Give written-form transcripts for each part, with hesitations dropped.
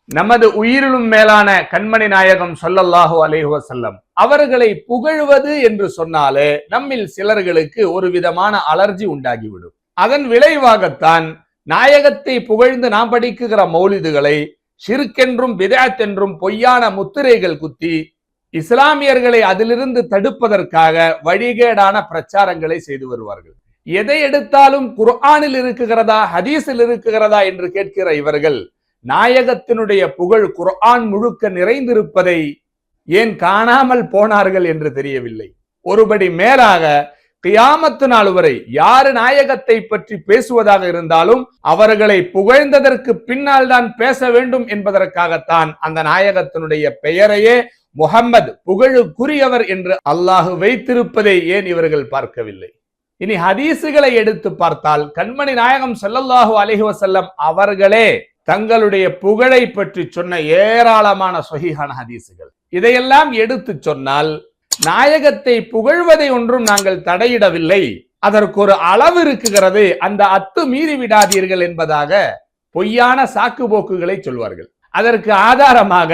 நமது உயிரிலும் மேலான கண்மணி நாயகம் ஸல்லல்லாஹு அலைஹி வஸல்லம் அவர்களை புகழ்வது என்று சொன்னாலே நம்மில் சிலர்களுக்கு ஒரு விதமான அலர்ஜி உண்டாகிவிடும். அதன் விளைவாகத்தான் நாயகத்தை புகழ்ந்து நாம் படிக்குகிற மௌலிதுகளை ஷிர்கென்றும் பிதஅத் என்றும் பொய்யான முத்திரைகள் குத்தி இஸ்லாமியர்களை அதிலிருந்து தடுப்பதற்காக வழிகேடான பிரச்சாரங்களை செய்து வருவார்கள். எதை எடுத்தாலும் குர்ஆனில் இருக்குகிறதா ஹதீஸில் இருக்குகிறதா என்று கேட்கிற இவர்கள் நாயகத்தினுடைய புகழ் குர்ஆன் முழுக்க நிறைந்திருப்பதை ஏன் காணாமல் போனார்கள் என்று தெரியவில்லை. ஒருபடி மேலாக கியாமத்து நாள் வரை யாரு நாயகத்தை பற்றி பேசுவதாக இருந்தாலும் அவர்களை புகழ்ந்ததற்கு பின்னால் தான் பேச வேண்டும் என்பதற்காகத்தான் அந்த நாயகத்தினுடைய பெயரையே முஹம்மது புகழுக்குரியவர் என்று அல்லாஹ் வைத்திருப்பதை ஏன் இவர்கள் பார்க்கவில்லை? இனி ஹதீசுகளை எடுத்து பார்த்தால் கண்மணி நாயகம் ஸல்லல்லாஹு அலைஹி வஸல்லம் அவர்களே தங்களுடைய புகழை பற்றி சொன்ன ஏராளமான ஸஹீஹான ஹதீசுகள். இதையெல்லாம் எடுத்து சொன்னால் நாயகத்தை புகழ்வதை ஒன்றும் நாங்கள் தடையிடவில்லை, அதற்கு ஒரு அளவு இருக்குகிறது, அந்த அத்து மீறி விடாதீர்கள் என்பதாக பொய்யான சாக்கு போக்குகளை சொல்வார்கள். அதற்கு ஆதாரமாக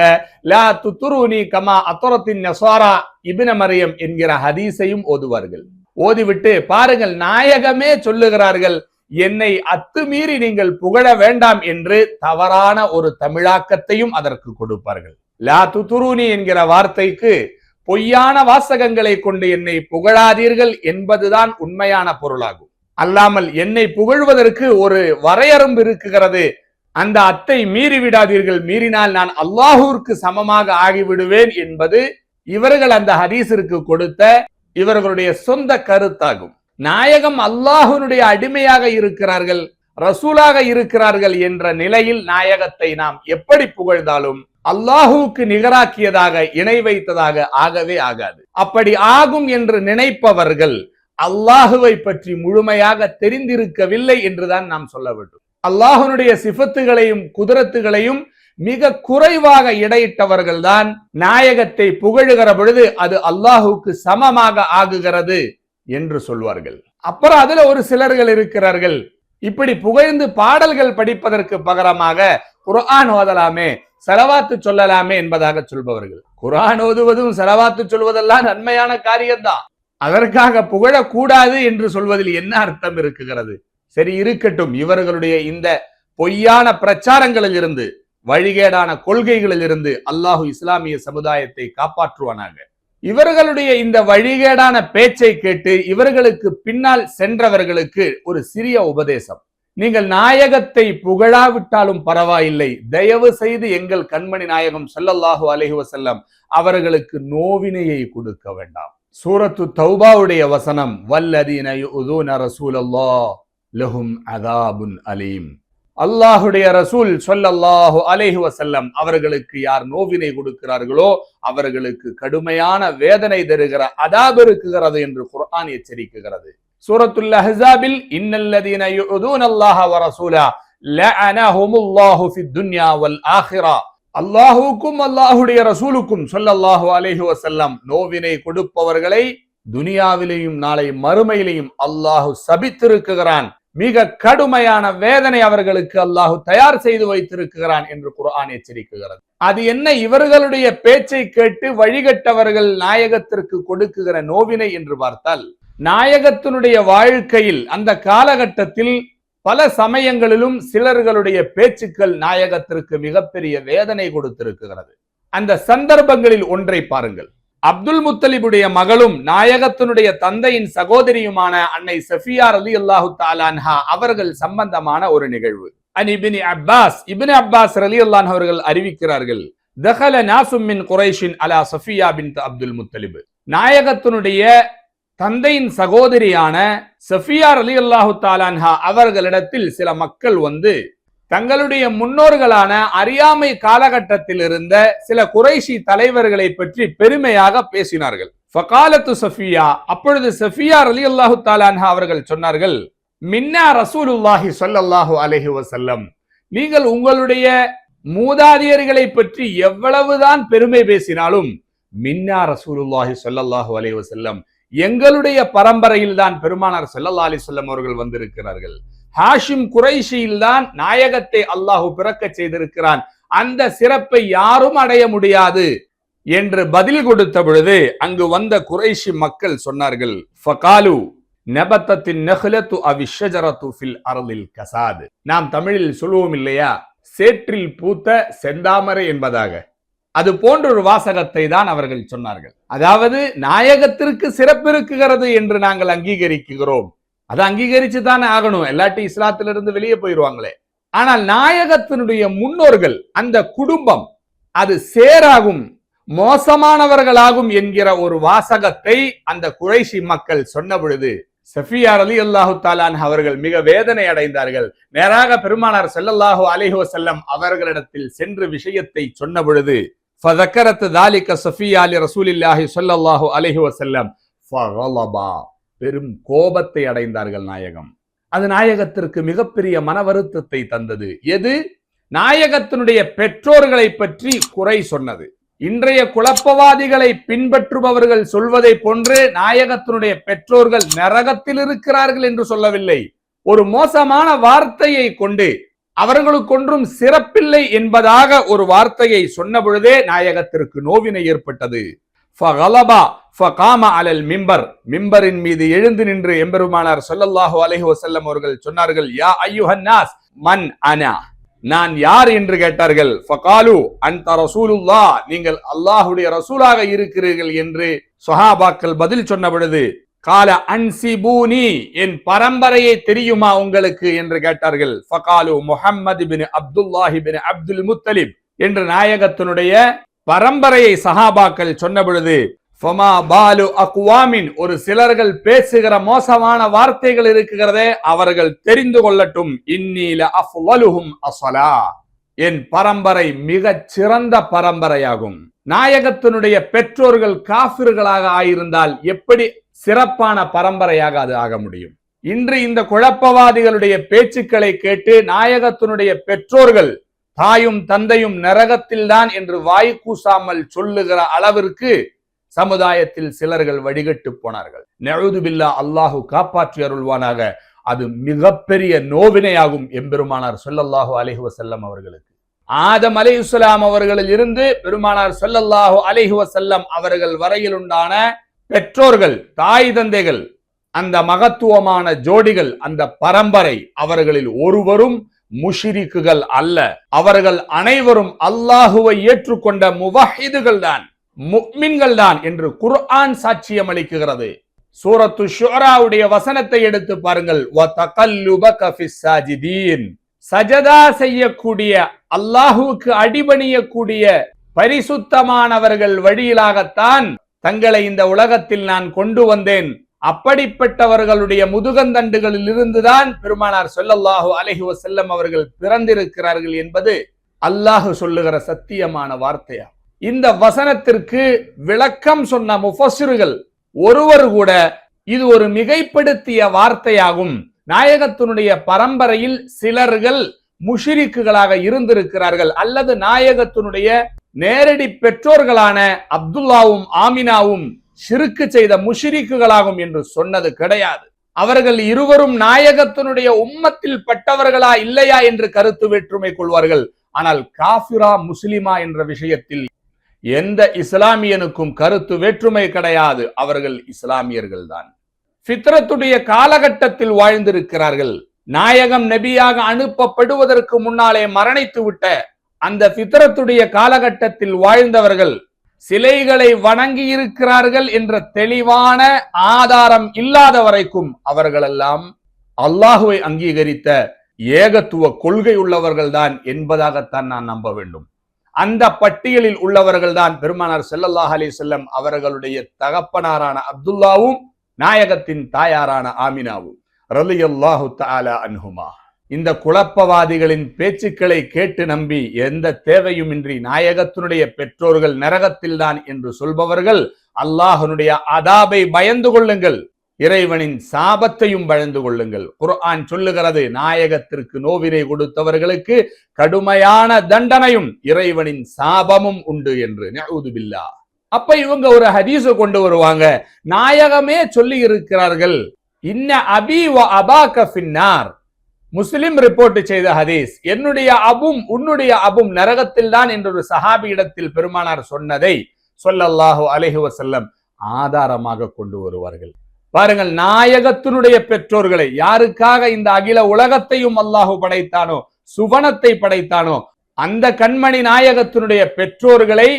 லா துத்ருனி கமா அத்ரத்தின் நஸாரா இப்ன மரியம் என்கிற ஹதீஸையும் ஓதுவார்கள். ஓதிவிட்டு பாருங்கள், நாயகமே சொல்லுகிறார்கள் என்னை அத்துமீறி நீங்கள் புகழ வேண்டாம் என்று தவறான ஒரு தமிழாக்கத்தையும் அதற்கு கொடுப்பார்கள். லா துத்ருனி என்கிற வார்த்தைக்கு பொய்யான வாசகங்களை கொண்டு என்னை புகழாதீர்கள் என்பதுதான் உண்மையான பொருளாகும். அல்லாமல் என்னை புகழ்வதற்கு ஒரு வரையறும்பு இருக்குகிறது, அந்த அத்தை மீறி விடாதீர்கள், மீறினால் நான் அல்லாஹுவிற்கு சமமாக ஆகிவிடுவேன் என்பது இவர்கள் அந்த ஹதீஸிற்கு கொடுத்த இவர்களுடைய சொந்த கருத்தாகும். நாயகம் அல்லாஹுனுடைய அடிமையாக இருக்கிறார்கள், ரசூலாக இருக்கிறார்கள் என்ற நிலையில் நாயகத்தை நாம் எப்படி புகழ்ந்தாலும் அல்லாஹுவுக்கு நிகராக்கியதாக இணை வைத்ததாக ஆகவே ஆகாது. அப்படி ஆகும் என்று நினைப்பவர்கள் அல்லாஹுவை பற்றி முழுமையாக தெரிந்திருக்கவில்லை என்றுதான் நாம் சொல்ல வேண்டும். அல்லாஹுனுடைய சிஃபத்துகளையும் குதிரத்துகளையும் மிக குறைவாக இடையிட்டவர்கள் தான் நாயகத்தை புகழுகிற பொழுது அது அல்லாஹுக்கு சமமாக ஆகுகிறது என்று சொல்வார்கள். அப்புறம் அதுல ஒரு சிலர்கள் இருக்கிறார்கள், இப்படி புகழ்ந்து பாடல்கள் படிப்பதற்கு பகரமாக குர்ஆன் ஓதலாமே, ஸலவாத்து சொல்லலாமே என்பதாக சொல்பவர்கள். குர்ஆன் ஓதுவதும் ஸலவாத்து சொல்வதெல்லாம் நன்மையான காரியம்தான், அதற்காக புகழக்கூடாது என்று சொல்வதில் என்ன அர்த்தம் இருக்குகிறது? சரி இருக்கட்டும், இவர்களுடைய இந்த பொய்யான பிரச்சாரங்களில் இருந்து வழிகேடான கொள்கைகளில் இருந்து அல்லாஹு இஸ்லாமிய சமுதாயத்தை காப்பாற்றுவானாக. இவர்களுடைய இந்த வழிகேடான பேச்சை கேட்டு இவர்களுக்கு பின்னால் சென்றவர்களுக்கு ஒரு சிறிய உபதேசம். நீங்கள் நாயகத்தை புகழாவிட்டாலும் பரவாயில்லை, தயவு செய்து எங்கள் கண்மணி நாயகம் ஸல்லல்லாஹு அலைஹி வஸல்லம் அவர்களுக்கு நோவினையை கொடுக்க வேண்டாம். சூரத்து தௌபாவுடைய வசனம் வல்லதீன யுஊதுன ரசூலல்லாஹ் லஹும் அஸாபுன் அலீம். அல்லாஹுடைய ரசூல் ஸல்லல்லாஹு அலைஹி வஸல்லம் அவர்களுக்கு யார் நோவினை கொடுக்கிறார்களோ அவர்களுக்கு கடுமையான வேதனை தருகிற அதாப் இருக்குகிறது என்று குர்ஆன் எச்சரிக்கிறது. சூரத்துல் அஹ்ஸாபில் இன்னல்லதீன யுஊதுனல்லாஹ வ ரசூலா லஅனஹுமுல்லாஹு ஃபித் துன்யா வல் ஆখিরা, அல்லாஹுவுக்கும் அல்லாஹுடைய ரசூலுக்கும் ஸல்லல்லாஹு அலைஹி வஸல்லம் நோவினை கொடுப்பவர்களை துனியாவிலேயும் நாளை மறுமையிலேயும் அல்லாஹு சபித்திருக்கிறான், மிக கடுமையான வேதனை அவர்களுக்கு அல்லாஹு தயார் செய்து வைத்திருக்கிறான் என்று குர்ஆன் எச்சரிக்கிறது. அது என்ன? இவர்களுடைய பேச்சை கேட்டு வழிகட்டவர்கள் நாயகத்திற்கு கொடுக்குகிற நோவினை என்று பார்த்தால், நாயகத்தினுடைய வாழ்க்கையில் அந்த காலகட்டத்தில் பல சமயங்களிலும் சிலர்களுடைய பேச்சுக்கள் நாயகத்திற்கு மிகப்பெரிய வேதனை கொடுத்திருக்கிறது. அந்த சந்தர்ப்பங்களில் ஒன்றை பாருங்கள். அப்துல் முத்தலிபுடைய மகளும் நாயகத்தினுடைய தந்தையின் சகோதரியுமான அன்னை சஃபியா ரலியல்லாஹு தஆலா அன்ஹா அவர்கள் சம்பந்தமான ஒரு நிகழ்வு. அன் இப்னு அப்பாஸ் ரலியல்லாஹு அன்ஹு அவர்கள் அறிவிக்கிறார்கள், தகல நாசும் மின் குரைஷின் அலா சஃபியா பின்த் அப்துல் முத்தலிப். நாயகத்தினுடைய தந்தையின் சகோதரியான சஃபியா ரலியல்லாஹு தஆலா அன்ஹா அவர்களிடத்தில் சில மக்கள் வந்து தங்களுடைய முன்னோர்களான அறியாமை காலகட்டத்தில் இருந்த சில குறைஷி தலைவர்களை பற்றி பெருமையாக பேசினார்கள். ஃபகாலத்து சஃபியா, அப்பொழுது சஃபியா ரலியல்லாஹு தஆலா அன்ஹா அவர்கள் சொன்னார்கள், மின்னா ரசூலுல்லாஹி ஸல்லல்லாஹு அலைஹி வஸல்லம், நீங்கள் உங்களுடைய மூதாதையர்களை பற்றி எவ்வளவுதான் பெருமை பேசினாலும் மின்னா ரசூலுல்லாஹி ஸல்லல்லாஹு அலைஹி வஸல்லம், எங்களுடைய பரம்பரையில் தான் பெருமானார் ஸல்லல்லாஹு அலைஹி வஸல்லம் அவர்கள் வந்திருக்கிறார்கள். ஹாஷிம் குறைஷியில் தான் நாயகத்தை அல்லாஹு பிறக்க செய்திருக்கிறான், அந்த சிறப்பை யாரும் அடைய முடியாது என்று பதில் கொடுத்த பொழுது அங்கு வந்த குறைஷி மக்கள் சொன்னார்கள், ஃபகாலு நபத்தத்தின் நஹ்லத்து அவிஷ்ஷஜரத்து ஃபில் அர்லில் கசாத். நாம் தமிழில் சொல்லுவோம் இல்லையா, சேற்றில் பூத்த செந்தாமரை என்பதாக. அது போன்ற ஒரு வாசகத்தை தான் அவர்கள் சொன்னார்கள். அதாவது நாயகத்திற்கு சிறப்பு இருக்குகிறது என்று நாங்கள் அங்கீகரிக்கிறோம். அதை அங்கீகரிச்சு தானே ஆகணும், எல்லாட்டி இஸ்லாத்திலிருந்து வெளியே போயிடுவாங்களே. ஆனால் நாயகத்தினுடைய முன்னோர்கள், அந்த குடும்பம் அது சேராகும், மோசமானவர்களாகும் என்கிற ஒரு வாசகத்தை அந்த குறைஷி மக்கள் சொன்ன பொழுது சஃபியா ரலியல்லாஹு தஆலா அன்ஹா அவர்கள் மிக வேதனை அடைந்தார்கள். நேராக பெருமானார் ஸல்லல்லாஹு அலைஹி வஸல்லம் அவர்களிடத்தில் சென்று விஷயத்தை சொன்ன பொழுது ஃபதக்கரத் ذلك சஃபியா ரசூலில்லாஹி ஸல்லல்லாஹு அலைஹி வஸல்லம் ஃபகலபா, பெரும் கோபத்தை அடைந்தார்கள் நாயகம். அது நாயகத்திற்கு மிகப்பெரிய மன வருத்தத்தை தந்தது. எது? நாயகத்தினுடைய பெற்றோர்களை பற்றி குறை சொன்னது. இன்றைய குழப்பவாதிகளை பின்பற்றுபவர்கள் சொல்வதை போன்று நாயகத்தினுடைய பெற்றோர்கள் நரகத்தில் இருக்கிறார்கள் என்று சொல்லவில்லை. ஒரு மோசமான வார்த்தையை கொண்டு அவர்களுக்கொன்றும் சிறப்பில்லை என்பதாக ஒரு வார்த்தையை சொன்ன பொழுதே நாயகத்திற்கு நோவினை ஏற்பட்டது. ஃபகலபா ஃபகாம அலல் மிம்பர், மிம்பரின் மீது எழுந்து நின்று எம்பெருமானார் ஸல்லல்லாஹு அலைஹி வஸல்லம் அவர்கள் சொன்னார்கள், யா அய்யுஹன் நாஸ் மன் அனா, நான் யார் என்று கேட்டார்கள். ஃபகாலு அன்த ரசூலுல்லாஹ், நீங்கள் அல்லாஹ்வுடைய ரசூலாக இருக்கிறீர்கள் என்று சஹாபாக்கள் பதில் சொன்ன பொழுது கால அன்சிபூனி, என் பரம்பரையை தெரியுமா உங்களுக்கு என்று கேட்டார்கள். ஃபகாலு முஹம்மது பின் அப்துல்லாஹி பின் அப்துல் முத்தலிப் என்று நாயகத்தினுடைய பரம்பரையை சஹாபாக்கள் சொன்ன பொழுது ஃபமா பாலு அக்வாமின், ஒரு சிலர்கள் பேசுகிற மோசமான வார்த்தைகள் இருக்கிறதே, அவர்கள் தெரிந்து கொள்ளட்டும், இன்னீல அஃலலுஹும் அஸ்ஸலா, என் பரம்பரை மிகச் சிறந்த பரம்பரையாகும். நாயகத்தினுடைய பெற்றோர்கள் காஃபிர்களாக ஆயிருந்தால் எப்படி சிறப்பான பரம்பரையாக அது ஆக முடியும்? இன்று இந்த குழப்பவாதிகளுடைய பேச்சுக்களை கேட்டு நாயகத்தினுடைய பெற்றோர்கள் தாயும் தந்தையும் நரகத்தில் தான் என்று வாய் கூசாமல் சொல்லுகிற அளவிற்கு சமுதாயத்தில் சிலர்கள் வடிகட்டு போனார்கள். நஊது பில்லாஹ், அல்லாஹு காப்பாற்றி அருள்வானாக. அது மிகப்பெரிய நோவினையாகும் எம்பெருமானார் ஸல்லல்லாஹு அலைஹி வஸல்லம் அவர்களுக்கு. ஆதம் அலைஹிஸ்ஸலாம் அவர்களில் இருந்து பெருமானார் ஸல்லல்லாஹு அலைஹி வஸல்லம் அவர்கள் வரையில் உண்டான பெற்றோர்கள், தாய் தந்தைகள், அந்த மகத்துவமான ஜோடிகள், அந்த பரம்பரை, அவர்களில் ஒருவரும் முஷ்ரிக்குகள் அல்ல. அவர்கள் அனைவரும் அல்லாஹுவை ஏற்றுக்கொண்ட முவஹிதுகள் தான், முஃமின்கள் தான் என்று குர்ஆன் சாட்சியம் அளிக்கிறது. சூரத்து ஷுஆராவுடைய வசனத்தை எடுத்து பாருங்கள். வதகல்லுபக ஃபிஸ் சாஜிதீன், சஜதா செய்யக்கூடிய, அல்லாஹுவுக்கு அடிபணியக்கூடிய பரிசுத்தமானவர்கள் வழியிலாகத்தான் தங்களை இந்த உலகத்தில் நான் கொண்டு வந்தேன். அப்படிப்பட்டவர்களுடைய முதுகந்தண்டுகளில் இருந்துதான் பெருமானார் ஸல்லல்லாஹு அலைஹி வஸல்லம் அவர்கள் பிறந்திருக்கிறார்கள் என்பது அல்லாஹ் சொல்லுகிற சத்தியமான வார்த்தையா. இந்த வசனத்திற்கு விளக்கம் சொன்ன முஃபஸ்ஸிர்கள் ஒருவர் கூட இது ஒரு மிகைப்படுத்திய வார்த்தையாகும், நாயகத்தினுடைய பரம்பரையில் சிலர்கள் முஷ்ரிக்குகளாக இருந்திருக்கிறார்கள், அல்லது நாயகத்தினுடைய நேரடி பெற்றோர்களான அப்துல்லாவும் ஆமினாவும் ஷிர்க்கு செய்த முஷ்ரிக்குகளாகும் என்று சொன்னது கிடையாது. அவர்கள் இருவரும் நாயகத்தினுடைய உம்மத்தில் பட்டவர்களா இல்லையா என்று கருத்து வேற்றுமை கொள்வார்கள். ஆனால் காஃபிரா முஸ்லிமா என்ற விஷயத்தில் எந்த இஸ்லாமியனுக்கும் கருத்து வேற்றுமை கிடையாது. அவர்கள் இஸ்லாமியர்கள் தான், ஃபித்ரத்துடைய காலகட்டத்தில் வாழ்ந்திருக்கிறார்கள். நாயகம் நபியாக அனுப்பப்படுவதற்கு முன்னாலே மரணித்து விட்ட அந்த ஃபித்ரத்துடைய காலகட்டத்தில் வாழ்ந்தவர்கள் சிலைகளை வணங்கி இருக்கிறார்கள் என்ற தெளிவான ஆதாரம் இல்லாத வரைக்கும் அவர்களெல்லாம் அல்லாஹுவை அங்கீகரித்த ஏகத்துவ கொள்கை உள்ளவர்கள் தான் என்பதாகத்தான் நான் நம்ப வேண்டும். அந்த பட்டியலில் உள்ளவர்கள் தான் பெருமானார் ஸல்லல்லாஹு அலைஹி வஸல்லம் அவர்களுடைய தகப்பனாரான அப்துல்லாவும் நாயகத்தின் தாயாரான ஆமினாவும் ரலியல்லாஹு தஆலா அன்ஹுமா. இந்த குழப்பவாதிகளின் பேச்சுக்களை கேட்டு நம்பி எந்த தேவையுமின்றி நாயகத்தினுடைய பெற்றோர்கள் நரகத்தில் தான் என்று சொல்பவர்கள் அல்லாஹ்வுடைய அதாபை பயந்து கொள்ளுங்கள், இறைவனின் சாபத்தையும் பயந்து கொள்ளுங்கள். குர்ஆன் சொல்லுகிறது, நாயகத்திற்கு நோவினை கொடுத்தவர்களுக்கு கடுமையான தண்டனையும் இறைவனின் சாபமும் உண்டு என்று. நஊது பில்லாஹ். அப்ப இவங்க ஒரு ஹதீஸ கொண்டு வருவாங்க, நாயகமே சொல்லி இருக்கிறார்கள், இன்ன அபி வ அபாக ஃபின்னார், முஸ்லிம் ரிப்போர்ட் செய்த ஹதீஸ். என்னுடைய அபும் உன்னுடைய அபும் நரகத்தில் தான் என்ற ஒரு சஹாபி இடத்தில் பெருமானார் சொன்னதை ஸல்லல்லாஹு அலைஹி வஸல்லம் ஆதாரமாக கொண்டு வருவார்கள். பாருங்கள், நாயகத்தினுடைய பெற்றோர்களை, யாருக்காக இந்த அகில உலகத்தையும் அல்லாஹு படைத்தானோ, சுவனத்தை படைத்தானோ, அந்த கண்மணி நாயகத்தினுடைய பெற்றோர்களை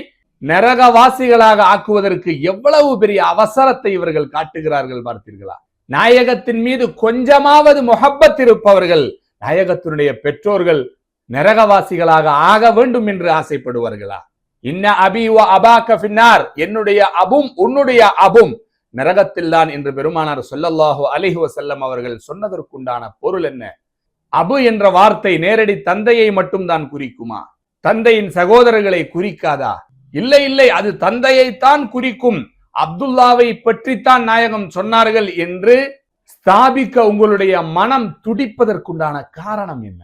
நரகவாசிகளாக ஆக்குவதற்கு எவ்வளவு பெரிய அவசரத்தை இவர்கள் காட்டுகிறார்கள் பார்த்தீர்களா? நாயகத்தின் மீது கொஞ்சமாவது முஹப்பத் இருப்பவர்கள் நாயகத்தினுடைய பெற்றோர்கள் நரகவாசிகளாக ஆக வேண்டும் என்று ஆசைப்படுவார்களா? இன்ன அபி வ அபாக ஃபின்னார், என்னுடைய அபும் உன்னுடைய அபும் நரகத்தில் தான் என்று பெருமானார் ஸல்லல்லாஹு அலைஹி வஸல்லம் அவர்கள் சொன்னதற்குண்டான பொருள் என்ன? அபு என்ற வார்த்தை நேரடி தந்தையை மட்டும் தான் குறிக்குமா? தந்தையின் சகோதரர்களை குறிக்காதா? இல்லை இல்லை, அது தந்தையைத்தான் குறிக்கும். அப்துல்லாவை பற்றித்தான் நாயகம் சொன்னார்கள் என்று ஸ்தாபிக்க உங்களுடைய மனம் துடிப்பதற்குண்டான காரணம் என்ன?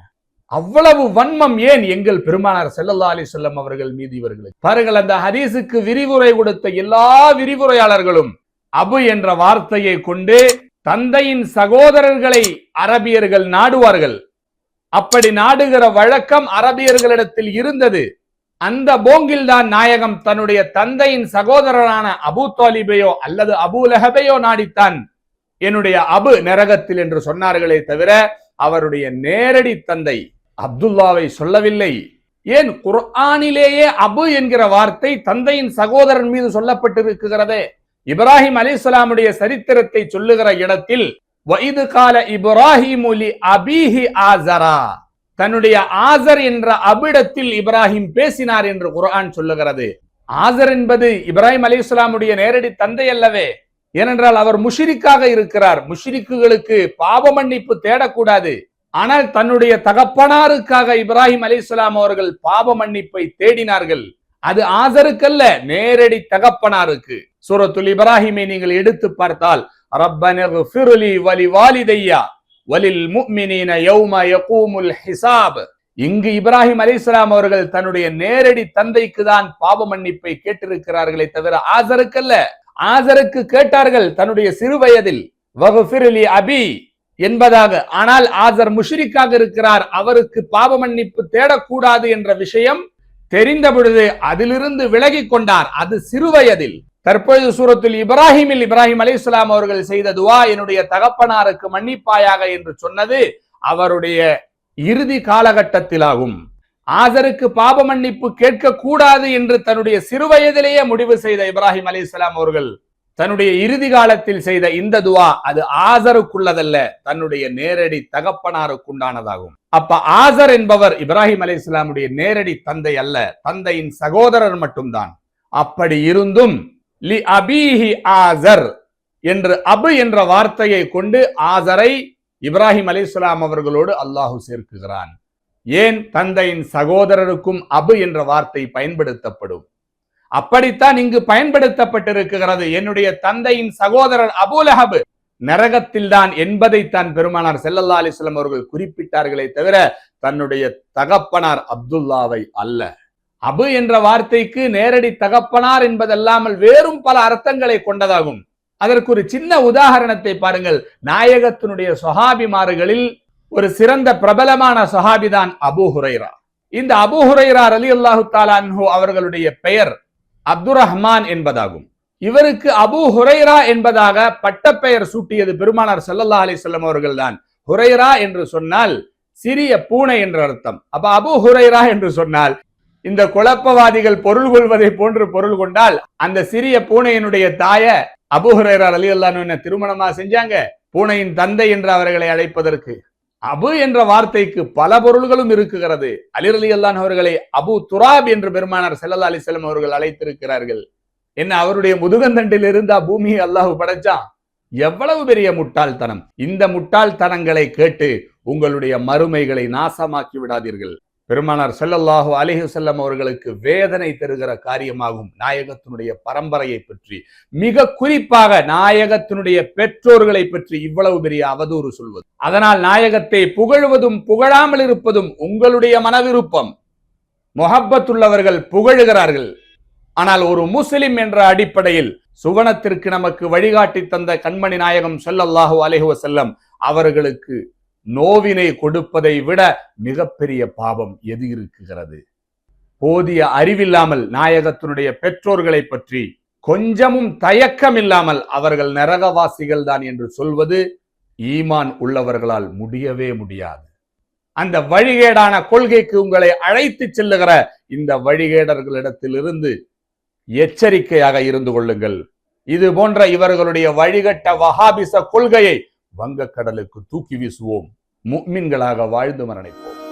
அவ்வளவு வன்மம் ஏன் எங்கள் பெருமானார் ஸல்லல்லாஹு அலைஹி வஸல்லம் அவர்கள் மீது இவர்களுக்கு? பாருங்கள், அந்த ஹதீஸுக்கு விரிவுரை கொடுத்த எல்லா விரிவுரையாளர்களும் அபு என்ற வார்த்தையை கொண்டு தந்தையின் சகோதரர்களை அரபியர்கள் நாடுவார்கள். அப்படி நாடுகிற வழக்கம் அரபியர்களிடத்தில் இருந்தது. அந்த போங்கில் தான் நாயகம் தன்னுடைய தந்தையின் சகோதரரான அபு தாலிபையோ அல்லது அபு லஹபையோ நாடித்தான் என்னுடைய அபு நரகத்தில் என்று சொன்னார்களே தவிர அவருடைய நேரடி தந்தை அப்துல்லாவை சொல்லவில்லை. ஏன் குர்ஆனிலேயே அபு என்கிற வார்த்தை தந்தையின் சகோதரன் மீது சொல்லப்பட்டிருக்கிறதே. இப்ராஹிம் அலைஹிஸ்ஸலாமுடைய சரித்திரத்தை சொல்லுகிற இடத்தில் வஇது கால இப்ராஹிமு லி அபீஹி ஆஸரா, தன்னுடைய ஆசர் என்ற அபிடத்தில் இப்ராஹிம் பேசினார் என்று குர்ஆன் சொல்லுகிறது. ஆசர் என்பது இப்ராஹிம் அலைஹிஸ்ஸலாமுடைய நேரடி தந்தை அல்லவே. ஏனென்றால் அவர் முஷ்ரிக்காக இருக்கிறார். முஷ்ரிக்குகளுக்கு பாவ மன்னிப்பு தேடக்கூடாது. ஆனால் தன்னுடைய தகப்பனாருக்காக இப்ராஹிம் அலைஹிஸ்ஸலாம் அவர்கள் பாவ மன்னிப்பை தேடினார்கள். அது ஆசருக்கல்ல, நேரடி தகப்பனாருக்கு. சூரத்துல் இப்ராஹிமை நீங்கள் எடுத்து பார்த்தால் ரப்பனக்ஃபிர்லி வலிவாலிதையா வலில் முஃமினீன யௌம யகூமுல் ஹிசாப், இங்கு இப்ராஹிம் அலைஹிஸ்ஸலாம் அவர்கள் தன்னுடைய நேரடி தந்தைக்கு தான் பாவ மன்னிப்பை கேட்டிருக்கிறார்களே தவிர ஆசருக்கல்ல. ஆசருக்கு கேட்டார்கள் தன்னுடைய சிறு வயதில் வக்ஃபிர்லி அபி என்பதாக. ஆனால் ஆசர் முஷ்ரிக்காக இருக்கிறார், அவருக்கு பாவ மன்னிப்பு தேடக்கூடாது என்ற விஷயம் தெரிந்த பொழுது அதிலிருந்து விலகி கொண்டார். அது சிறு வயதில். தற்பொழுது சூரத்துல் இப்ராஹிமில் இப்ராஹிம் அலைஹிஸ்ஸலாம் அவர்கள் செய்த துவா, என்னுடைய தகப்பனாருக்கு மன்னிப்பாயாக என்று சொன்னது அவருடைய இறுதி காலகட்டத்திலாகும். ஆசருக்கு பாப மன்னிப்பு கேட்க கூடாது என்று தன்னுடைய சிறு வயதிலேயே முடிவு செய்த இப்ராஹிம் அலைஹிஸ்ஸலாம் அவர்கள் தன்னுடைய இறுதி காலத்தில் செய்த இந்த துவா அது ஆசருக்குள்ளதல்ல, தன்னுடைய நேரடி தகப்பனாருக்குண்டானதாகும். அப்ப ஆசர் என்பவர் இப்ராஹிம் அலைஹிஸ்ஸலாமுடைய நேரடி தந்தை அல்ல, தந்தையின் சகோதரர் மட்டும்தான். அப்படி இருந்தும் லி அபீஹி ஆசர் என்று அபு என்ற வார்த்தையை கொண்டு ஆசரை இப்ராஹிம் அலைஹிஸ்ஸலாம் அவர்களோடு அல்லாஹு சேர்க்குகிறான். ஏன்? தந்தையின் சகோதரருக்கும் அபு என்ற வார்த்தை பயன்படுத்தப்படும். அப்படித்தான் இங்கு பயன்படுத்தப்பட்டிருக்கிறது. என்னுடைய தந்தையின் சகோதரர் அபூ லஹப் நரகத்தில் தான் என்பதைத்தான் பெருமானார் ஸல்லல்லாஹு அலைஹி வஸல்லம் அவர்கள் குறிப்பிட்டார்களே தவிர தன்னுடைய தகப்பனார் அப்துல்லாவை அல்ல. அபு என்ற வார்த்தைக்கு நேரடி தகப்பனார் என்பதல்லாமல் வேறும் பல அர்த்தங்களை கொண்டதாகும். அதற்கு ஒரு சின்ன உதாரணத்தை பாருங்கள். நாயகத்தினுடைய சஹாபிமார்களில் ஒரு சிறந்த பிரபலமான சஹாபிதான் அபூ ஹுரைரா. இந்த அபூ ஹுரைரா ரலியல்லாஹு தஆலா அன்ஹு அவர்களுடைய பெயர் அப்துர் ரஹ்மான் என்பதாகும். இவருக்கு அபூ ஹுரைரா என்பதாக பட்டப்பெயர் சூட்டியது பெருமானார் ஸல்லல்லாஹு அலைஹி வஸல்லம் அவர்கள் தான். ஹுரைரா என்று சொன்னால் சிறிய பூனை என்ற அர்த்தம். அப்ப அபூ ஹுரைரா என்று சொன்னால் இந்த குழப்பவாதிகள் பொருள் கொள்வதை போன்று பொருள் கொண்டால் அந்த சிறிய பூனையினுடைய தாய அபூ ஹுரைரா ரலியல்லாஹு அன்ஹு திருமணமா செஞ்சாங்க, பூனையின் தந்தை என்று அவர்களை அழைப்பதற்கு. அபு என்ற வார்த்தைக்கு பல பொருள்களும் இருக்குகிறது. அலி ரலியல்லாஹு அன்ஹு அவர்களை அபு துராப் என்று பெருமானார் ஸல்லல்லாஹு அலைஹி வஸல்லம் அவர்கள் அழைத்திருக்கிறார்கள். என்ன, அவருடைய முதுகந்தண்டில் இருந்தா பூமியை அல்லாஹ் படைச்சான்? எவ்வளவு பெரிய முட்டாள்தனம்! இந்த முட்டாள்தனங்களை கேட்டு உங்களுடைய மறுமைகளை நாசமாக்கி விடாதீர்கள். பெருமானார் ஸல்லல்லாஹு அலைஹி வஸல்லம் அவர்களுக்கு வேதனை தருகிற காரியமாகும் நாயகத்தினுடைய பரம்பரையை பற்றி, மிக குறிப்பாக நாயகத்தினுடைய பெற்றோர்களை பற்றி இவ்வளவு பெரிய அவதூறு சொல்வது. அதனால் நாயகத்தை புகழுவதும் புகழாமல் இருப்பதும் உங்களுடைய மனவிருப்பம். முஹப்பத்துள்ளவர்கள் புகழுகிறார்கள். ஆனால் ஒரு முஸ்லிம் என்ற அடிப்படையில் சுவனத்திற்கு நமக்கு வழிகாட்டி தந்த கண்மணி நாயகம் ஸல்லல்லாஹு அலைஹி வஸல்லம் அவர்களுக்கு நோவினை கொடுப்பதை விட மிகப்பெரிய பாவம் எது இருக்கிறது? போதிய அறிவில்லாமல் நாயகத்தினுடைய பெற்றோர்களை பற்றி கொஞ்சமும் தயக்கம் இல்லாமல் அவர்கள் நரகவாசிகள் தான் என்று சொல்வது ஈமான் உள்ளவர்களால் முடியவே முடியாது. அந்த வழிகேடான கொள்கைக்கு உங்களை அழைத்து செல்லுகிற இந்த வழிகேடர்களிடத்திலிருந்து எச்சரிக்கையாக இருந்து கொள்ளுங்கள். இது போன்ற இவர்களுடைய வழிகட்ட வஹாபிச கொள்கையை வங்கக்கடலுக்கு தூக்கி வீசுவோம். முஃமின்களாக வாழ்ந்து மரணிப்போம்.